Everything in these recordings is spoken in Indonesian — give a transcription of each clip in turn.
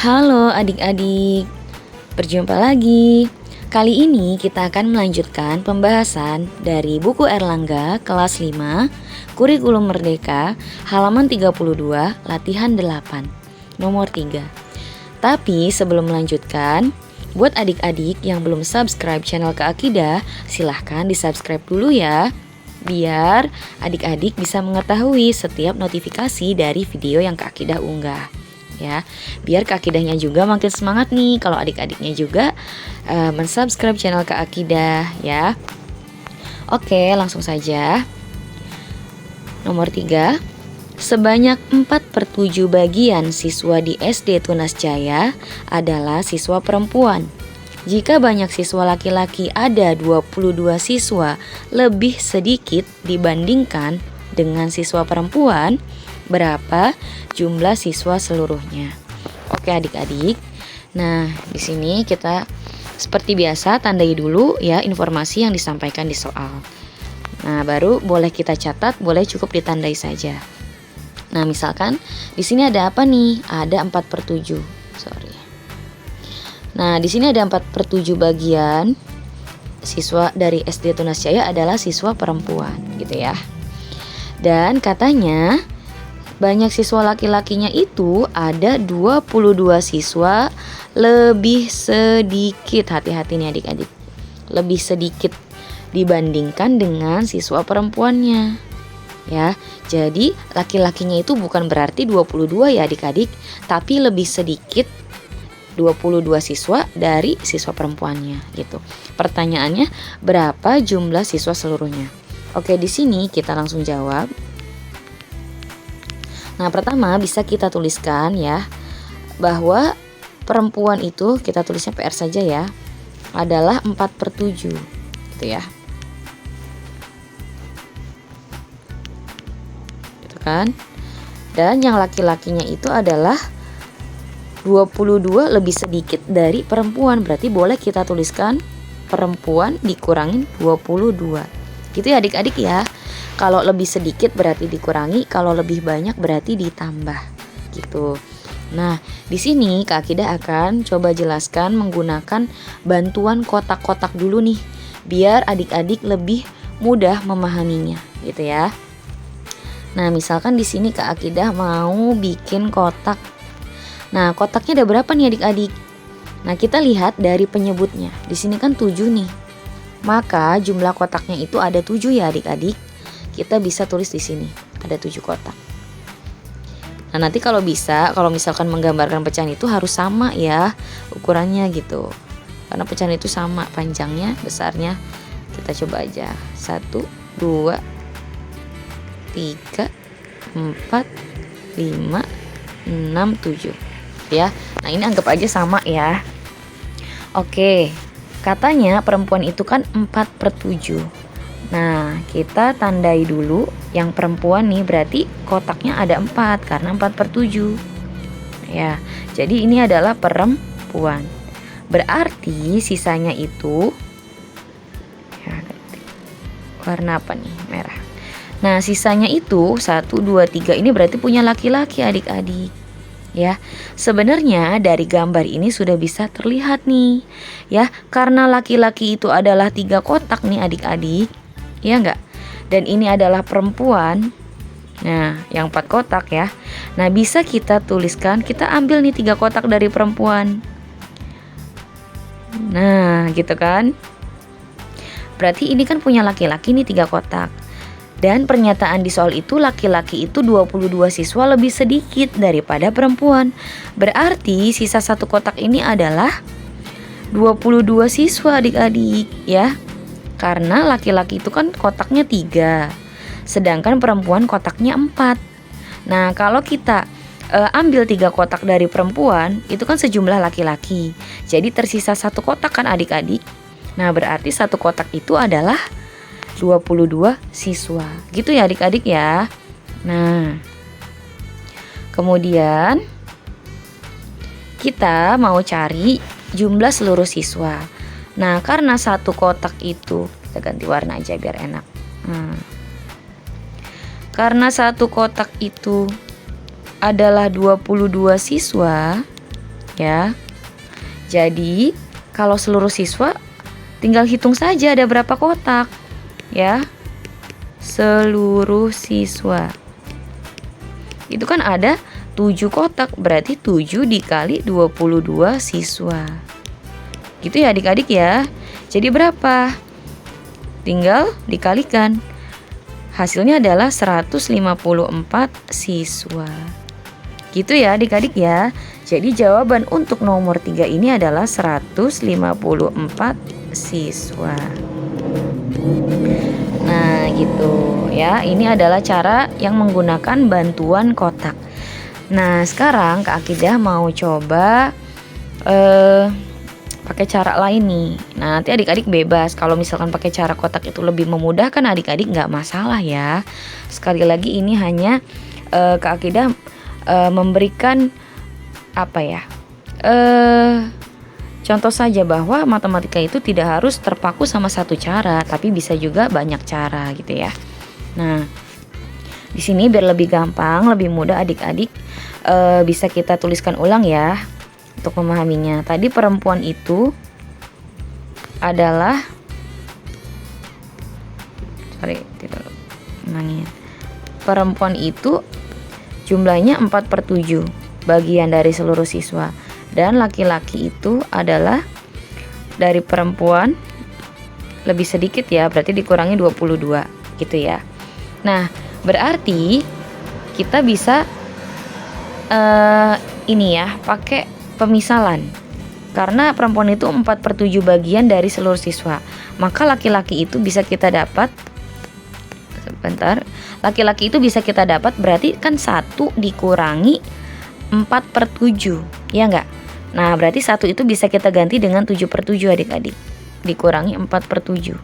Halo adik-adik, berjumpa lagi. Kali ini kita akan melanjutkan pembahasan dari buku Erlangga kelas 5, Kurikulum Merdeka, halaman 32, latihan 8, nomor 3. Tapi sebelum melanjutkan, buat adik-adik yang belum subscribe channel Kak Akidah, silahkan di-subscribe dulu ya, biar adik-adik bisa mengetahui setiap notifikasi dari video yang Kak Akidah unggah. Ya, biar Kak Akidahnya juga makin semangat nih kalau adik-adiknya juga mensubscribe channel Kak Akidah ya. Oke, langsung saja. Nomor 3. Sebanyak 4/7 bagian siswa di SD Tunas Jaya adalah siswa perempuan. Jika banyak siswa laki-laki ada 22 siswa lebih sedikit dibandingkan dengan siswa perempuan, berapa jumlah siswa seluruhnya? Oke adik-adik. Nah, di sini kita seperti biasa tandai dulu ya informasi yang disampaikan di soal. Nah, baru boleh kita catat, boleh cukup ditandai saja. Nah, misalkan di sini ada apa nih? Ada 4/7. Nah, di sini ada 4/7 bagian siswa dari SD Tunas Jaya adalah siswa perempuan gitu ya. Dan katanya banyak siswa laki-lakinya itu ada 22 siswa lebih sedikit. Hati-hati nih adik-adik. Lebih sedikit dibandingkan dengan siswa perempuannya. Ya, jadi laki-lakinya itu bukan berarti 22 ya adik-adik, tapi lebih sedikit 22 siswa dari siswa perempuannya gitu. Pertanyaannya, berapa jumlah siswa seluruhnya? Oke, di sini kita langsung jawab. Nah, pertama bisa kita tuliskan ya, bahwa perempuan itu kita tulisnya PR saja ya, adalah 4/7 gitu ya. Gitu kan? Dan yang laki-lakinya itu adalah 22 lebih sedikit dari perempuan. Berarti boleh kita tuliskan perempuan dikurangin 22. Gitu ya adik-adik ya. Kalau lebih sedikit berarti dikurangi, kalau lebih banyak berarti ditambah gitu. Nah, di sini Kak Akidah akan coba jelaskan menggunakan bantuan kotak-kotak dulu nih, biar adik-adik lebih mudah memahaminya gitu ya. Nah, misalkan di sini Kak Akidah mau bikin kotak. Nah, kotaknya ada berapa nih adik-adik? Nah, kita lihat dari penyebutnya. Di sini kan 7 nih. Maka jumlah kotaknya itu ada 7 ya adik-adik. Kita bisa tulis di sini ada 7 kotak. Nah, nanti kalau misalkan menggambarkan pecahan itu harus sama ya ukurannya gitu. Karena pecahan itu sama panjangnya, besarnya. Kita coba aja. 1, 2, 3, 4, 5, 6, 7. Ya. Nah, ini anggap aja sama ya. Oke. Katanya perempuan itu kan 4/7. Nah, kita tandai dulu yang perempuan nih, berarti kotaknya ada 4 karena 4/7. Ya, jadi ini adalah perempuan. Berarti sisanya itu ya, warna apa nih? Merah. Nah, sisanya itu 1, 2, 3 ini berarti punya laki-laki adik-adik. Ya, sebenarnya dari gambar ini sudah bisa terlihat nih. Ya, karena laki-laki itu adalah 3 kotak nih adik-adik. Ya enggak? Dan ini adalah perempuan. Nah, yang 4 kotak ya. Nah, bisa kita tuliskan, kita ambil nih 3 kotak dari perempuan. Nah, gitu kan? Berarti ini kan punya laki-laki nih 3 kotak. Dan pernyataan di soal itu laki-laki itu 22 siswa lebih sedikit daripada perempuan. Berarti sisa 1 kotak ini adalah 22 siswa adik-adik ya. Karena laki-laki itu kan kotaknya 3, sedangkan perempuan kotaknya 4. Nah, kalau kita ambil 3 kotak dari perempuan, itu kan sejumlah laki-laki. Jadi tersisa 1 kotak kan adik-adik. Nah, berarti 1 kotak itu adalah 22 siswa. Gitu ya adik-adik ya. Nah, kemudian kita mau cari jumlah seluruh siswa. Nah, karena 1 kotak itu, kita ganti warna aja biar enak. Karena 1 kotak itu adalah 22 siswa, ya. Jadi kalau seluruh siswa tinggal hitung saja ada berapa kotak ya. Seluruh siswa itu kan ada 7 kotak, berarti 7 dikali 22 siswa. Gitu ya adik-adik ya. Jadi berapa? Tinggal dikalikan. Hasilnya adalah 154 siswa. Gitu ya adik-adik ya. Jadi jawaban untuk nomor 3 ini adalah 154 siswa. Nah gitu ya. Ini adalah cara yang menggunakan bantuan kotak. Nah sekarang Kak Akidah mau coba pakai cara lain nih. Nah nanti adik-adik bebas. Kalau misalkan pakai cara kotak itu lebih memudahkan adik-adik, nggak masalah ya. Sekali lagi ini hanya Kak Akidah memberikan apa ya, contoh saja bahwa matematika itu tidak harus terpaku sama satu cara, tapi bisa juga banyak cara gitu ya. Nah di sini biar lebih gampang, lebih mudah adik-adik bisa kita tuliskan ulang ya. Untuk memahaminya, tadi perempuan itu adalah perempuan itu jumlahnya 4/7 bagian dari seluruh siswa, dan laki-laki itu adalah dari perempuan lebih sedikit ya, berarti dikurangi 22 gitu ya. Nah berarti kita bisa ini ya pakai pemisalan, karena perempuan itu 4/7 bagian dari seluruh siswa, maka laki-laki itu bisa kita dapat laki-laki itu bisa kita dapat berarti kan 1 dikurangi 4/7 ya enggak. Nah berarti 1 itu bisa kita ganti dengan 7/7 adik-adik, dikurangi 4/7,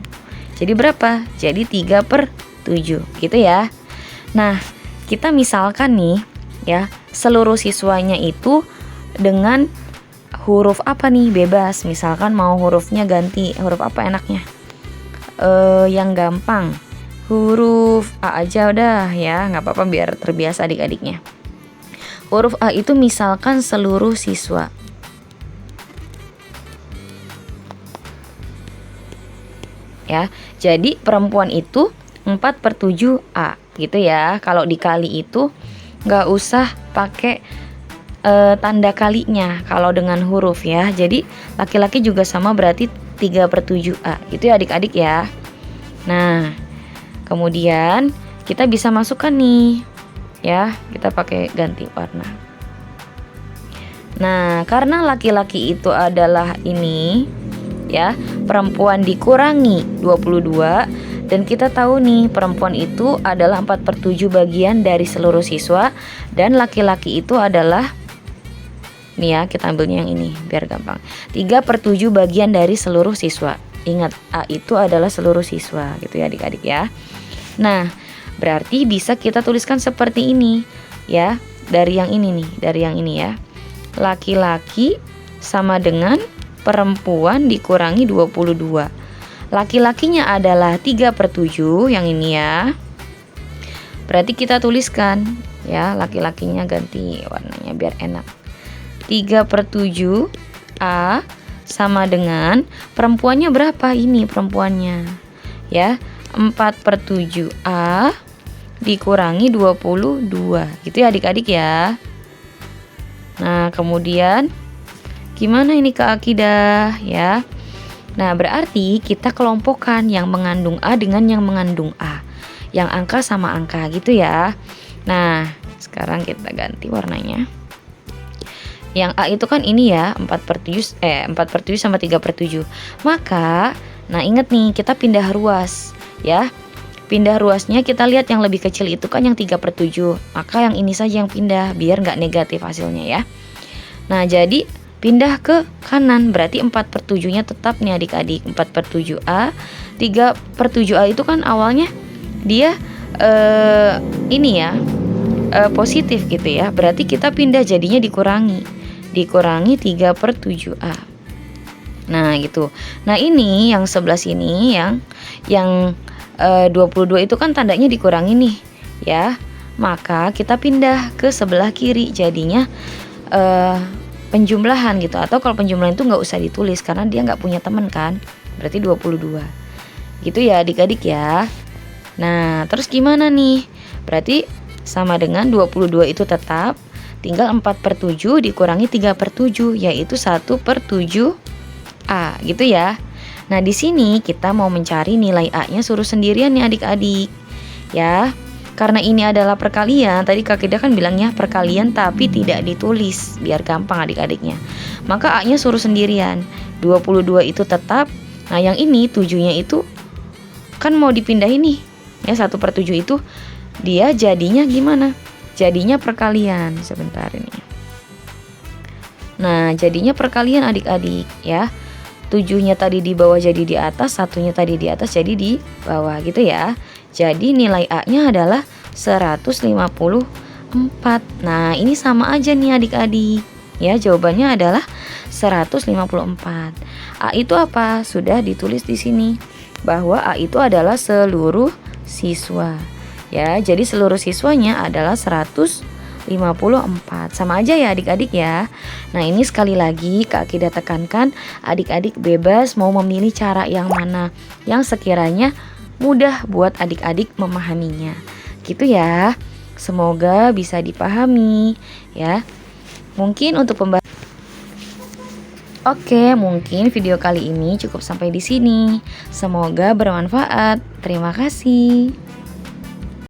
jadi berapa? Jadi 3/7 gitu ya. Nah kita misalkan nih ya, seluruh siswanya itu dengan huruf apa nih, bebas. Misalkan mau hurufnya ganti huruf apa enaknya, yang gampang huruf A aja udah ya, nggak apa-apa biar terbiasa adik-adiknya. Huruf A itu misalkan seluruh siswa. Ya, jadi perempuan itu 4/7 A gitu ya. Kalau dikali itu nggak usah pakai tanda kalinya kalau dengan huruf ya. Jadi laki-laki juga sama, berarti 3/7 A itu ya adik-adik ya. Nah kemudian kita bisa masukkan nih ya, kita pakai ganti warna. Nah karena laki-laki itu adalah ini ya, perempuan dikurangi 22, dan kita tahu nih perempuan itu adalah 4/7 bagian dari seluruh siswa, dan laki-laki itu adalah nih ya, kita ambilnya yang ini biar gampang, 3/7 bagian dari seluruh siswa. Ingat A itu adalah seluruh siswa gitu ya adik-adik ya. Nah berarti bisa kita tuliskan seperti ini ya, dari yang ini nih, dari yang ini ya. Laki-laki sama dengan perempuan dikurangi 22. Laki-lakinya adalah 3/7 yang ini ya. Berarti kita tuliskan ya, laki-lakinya ganti warnanya biar enak. 3/7 A sama dengan perempuannya berapa, ini perempuannya ya, 4/7 A dikurangi 22 gitu ya adik-adik ya. Nah kemudian gimana ini Kak Akidah ya. Nah berarti kita kelompokkan yang mengandung A dengan yang mengandung A, yang angka sama angka gitu ya. Nah sekarang kita ganti warnanya. Yang A itu kan ini ya, 4/7 sama 3/7. Maka nah ingat nih, kita pindah ruas ya. Pindah ruasnya kita lihat yang lebih kecil itu kan yang 3/7. Maka yang ini saja yang pindah biar nggak negatif hasilnya ya. Nah jadi pindah ke kanan, berarti 4/7-nya tetap nih adik-adik, 4/7A. 3/7A itu kan awalnya dia ini ya, positif gitu ya. Berarti kita pindah jadinya dikurangi 3/7A. Nah gitu. Nah ini yang sebelah sini yang 22 itu kan tandanya dikurangi nih ya. Maka kita pindah ke sebelah kiri, jadinya penjumlahan gitu, atau kalau penjumlahan itu nggak usah ditulis karena dia nggak punya teman kan, berarti 22 gitu ya adik-adik ya. Nah terus gimana nih, berarti sama dengan 22 itu tetap, tinggal 4/7 dikurangi 3/7, yaitu 1/7A gitu ya. Nah di sini kita mau mencari nilai A-nya, suruh sendirian nih adik-adik ya. Karena ini adalah perkalian, tadi Kak Ida kan bilangnya perkalian tapi tidak ditulis biar gampang adik-adiknya. Maka A-nya suruh sendirian. 22 itu tetap. Nah yang ini 7-nya itu kan mau dipindahin nih. Ya 1/7 itu dia jadinya gimana? Jadinya perkalian. Sebentar ini. Nah jadinya perkalian adik-adik ya. 7-nya tadi di bawah jadi di atas, 1-nya tadi di atas jadi di bawah gitu ya. Jadi nilai A-nya adalah 154. Nah, ini sama aja nih adik-adik. Ya, jawabannya adalah 154. A itu apa? Sudah ditulis di sini bahwa A itu adalah seluruh siswa. Ya, jadi seluruh siswanya adalah 154. Sama aja ya adik-adik ya. Nah, ini sekali lagi Kak Kida tekankan, adik-adik bebas mau memilih cara yang mana yang sekiranya mudah buat adik-adik memahaminya. Gitu ya. Semoga bisa dipahami ya. Mungkin untuk pembahasan Oke, mungkin video kali ini cukup sampai di sini. Semoga bermanfaat. Terima kasih.